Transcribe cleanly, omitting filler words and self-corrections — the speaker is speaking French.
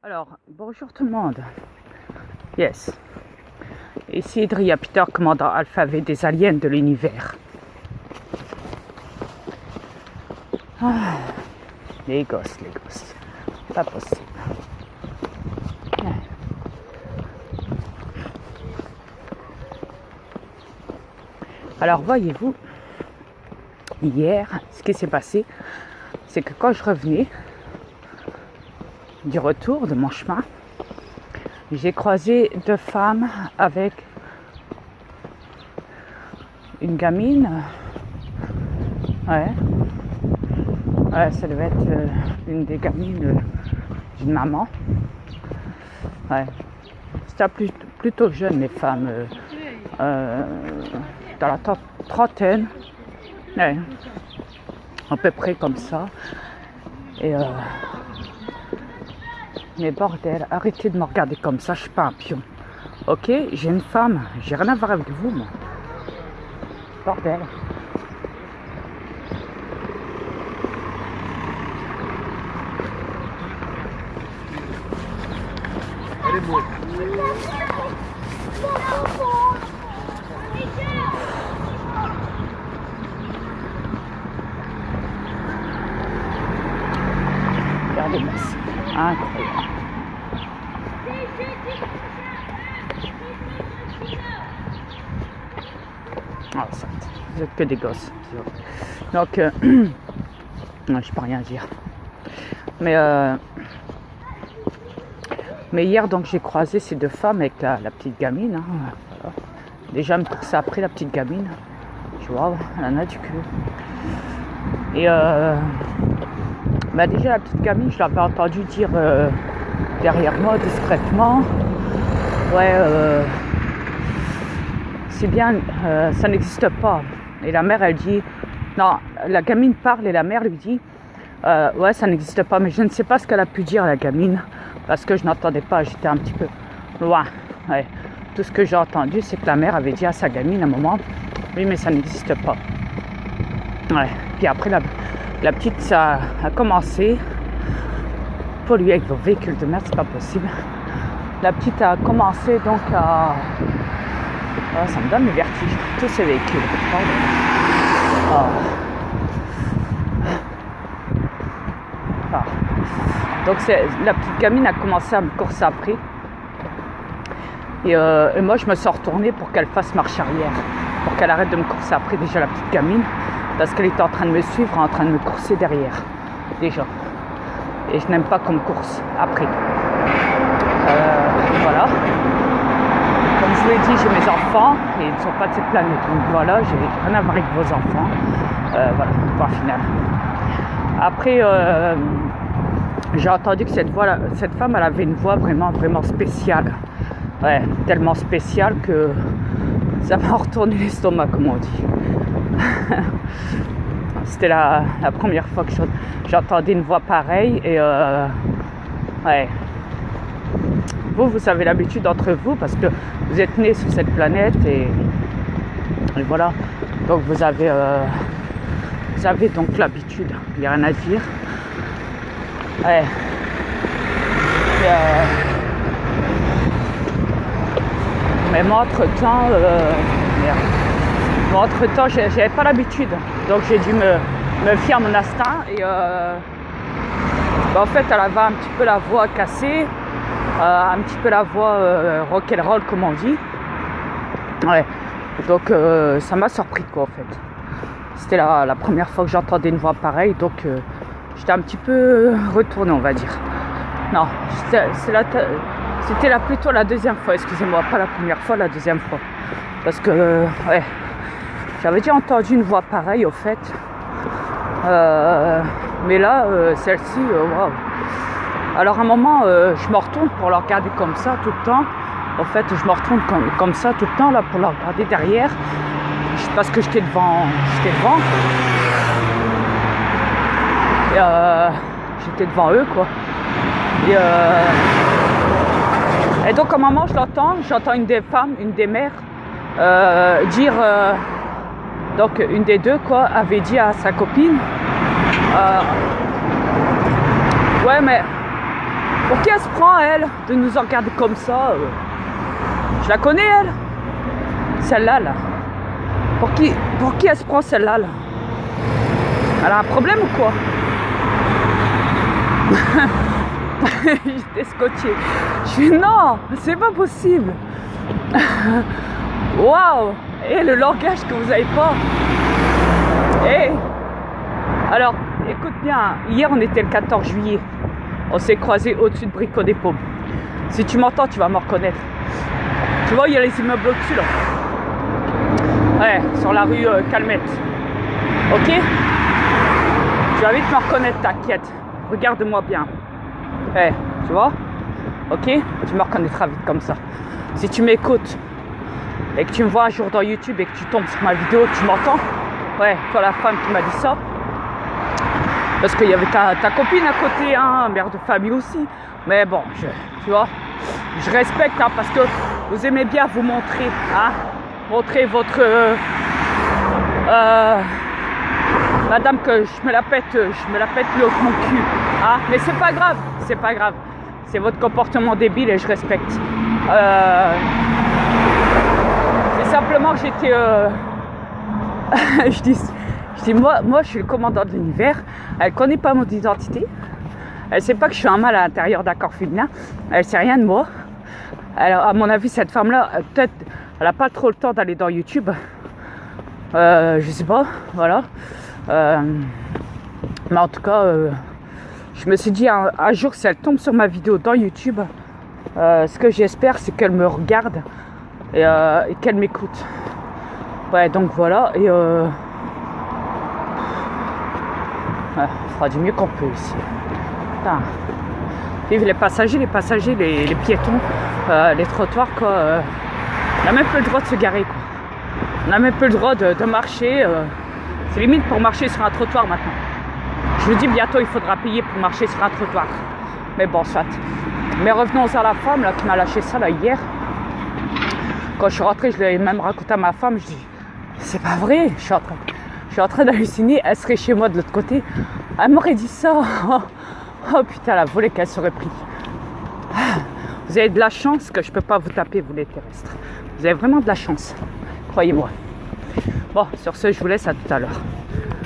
Alors, bonjour tout le monde. Yes. Ici Idria Peter, commandant alphabet des aliens de l'univers. Ah, les gosses. Pas possible. Alors, voyez-vous, hier, ce qui s'est passé, c'est que quand je revenais du retour de mon chemin, j'ai croisé deux femmes avec une gamine. Ouais, ça devait être une des gamines d'une maman. Ouais, c'était plutôt jeune, les femmes, dans la trentaine. Ouais, à peu près comme ça. Et mais bordel, arrêtez de me regarder comme ça, je suis pas un pion. Ok, j'ai une femme, j'ai rien à voir avec vous, moi. Bordel. Elle est morte. Regardez-moi ça. Incroyable. Ah, ça, vous êtes que des gosses. Donc, je peux rien dire. Mais hier, donc, j'ai croisé ces deux femmes avec la petite gamine. Hein, voilà. Déjà, me coursait après la petite gamine. Tu vois, elle en a du cul. Et déjà, la petite gamine, je l'avais entendu dire derrière moi, discrètement. Ouais, c'est bien, ça n'existe pas. Et la mère, elle dit... Non, la gamine parle et la mère lui dit... ouais, ça n'existe pas. Mais je ne sais pas ce qu'elle a pu dire, la gamine. Parce que je n'entendais pas, j'étais un petit peu loin. Ouais. Tout ce que j'ai entendu, c'est que la mère avait dit à sa gamine à un moment... Oui, mais ça n'existe pas. Ouais. Puis après, la petite, ça a commencé... Polluer avec vos véhicules de merde, c'est pas possible. La petite a commencé donc à... Oh, ça me donne le vertige, tous ces véhicules. Oh. Oh. Donc la petite gamine a commencé à me courser après. Et moi je me suis retournée pour qu'elle fasse marche arrière. Pour qu'elle arrête de me courser après déjà la petite gamine. Parce qu'elle était en train de me suivre, en train de me courser derrière. Déjà. Et je n'aime pas qu'on me course après. Voilà. Comme je vous l'ai dit, j'ai mes enfants et ils ne sont pas de cette planète. Donc voilà, j'ai rien à voir avec vos enfants. Voilà, point final. Après, j'ai entendu que cette femme, elle avait une voix vraiment spéciale. Ouais, tellement spéciale que ça m'a retourné l'estomac, comme on dit. C'était la première fois que j'entendais une voix pareille. Et ouais. Vous avez l'habitude entre vous parce que vous êtes nés sur cette planète et voilà. Donc vous avez donc l'habitude. Il n'y a rien à dire. Ouais. Et, mais moi entre-temps, j'avais pas l'habitude. Donc j'ai dû me fier à mon instinct et en fait elle avait un petit peu la voix cassée. Un petit peu la voix rock'n'roll comme on dit. Ouais. Donc ça m'a surpris quoi en fait. C'était la première fois que j'entendais une voix pareille, donc j'étais un petit peu retournée on va dire. Non, c'était plutôt la deuxième fois, excusez-moi, pas la première fois, la deuxième fois. Parce que ouais, j'avais déjà entendu une voix pareille au fait. Mais là, celle-ci, waouh. Alors à un moment, je me retourne pour la regarder comme ça tout le temps. En fait, je me retourne comme ça tout le temps là pour la regarder derrière. Parce que j'étais devant. Et j'étais devant eux quoi. Et donc à un moment, j'entends une des femmes, une des mères dire. Donc une des deux quoi avait dit à sa copine. Ouais mais Pour qui elle se prend, elle, de nous regarder comme ça Je la connais, elle. Celle-là, là. Pour qui elle se prend, celle-là, là? Elle a un problème ou quoi? J'étais scotché. Je fais non, c'est pas possible. Waouh! Et le langage que vous avez pas. Et alors, écoute bien, hier on était le 14 juillet. On s'est croisés au-dessus de Bricot des Paumes. Si tu m'entends, tu vas me reconnaître. Tu vois, il y a les immeubles au-dessus là. Ouais, sur la rue Calmette. Ok? Tu vas vite me reconnaître, t'inquiète. Regarde-moi bien. Ouais, tu vois? Ok? Tu me reconnaîtras vite comme ça. Si tu m'écoutes et que tu me vois un jour dans YouTube et que tu tombes sur ma vidéo, tu m'entends? Ouais, toi la femme qui m'a dit ça. Parce qu'il y avait ta copine à côté, hein, mère de famille aussi. Mais bon, tu vois, je respecte, hein, parce que vous aimez bien vous montrer, hein, montrer votre... madame, que je me la pète le mon cul, hein. Mais c'est pas grave, c'est pas grave. C'est votre comportement débile et je respecte. C'est simplement que j'étais... je dis moi je suis le commandant de l'univers. Elle connaît pas mon identité. Elle sait pas que je suis un mâle à l'intérieur d'un corps féminin. Elle sait rien de moi. Alors à mon avis cette femme là peut-être elle a pas trop le temps d'aller dans YouTube. Je sais pas, voilà. Mais en tout cas je me suis dit un jour si elle tombe sur ma vidéo dans YouTube, ce que j'espère c'est qu'elle me regarde et qu'elle m'écoute. Ouais, donc voilà, et ouais, on fera du mieux qu'on peut ici. Putain. Vive les passagers, les piétons, les trottoirs, quoi. On n'a même plus le droit de se garer, quoi. On n'a même plus le droit de marcher. C'est limite pour marcher sur un trottoir maintenant. Je vous dis, bientôt il faudra payer pour marcher sur un trottoir. Mais bon, soit. Mais revenons à la femme là, qui m'a lâché ça là, hier. Quand je suis rentrée, je l'ai même raconté à ma femme, je dis... C'est pas vrai, je suis en train d'halluciner, elle serait chez moi de l'autre côté, elle m'aurait dit ça. Oh putain, la volée qu'elle serait prise. Vous avez de la chance que je peux pas vous taper, vous les terrestres. Vous avez vraiment de la chance, croyez-moi. Bon, sur ce, je vous laisse, à tout à l'heure.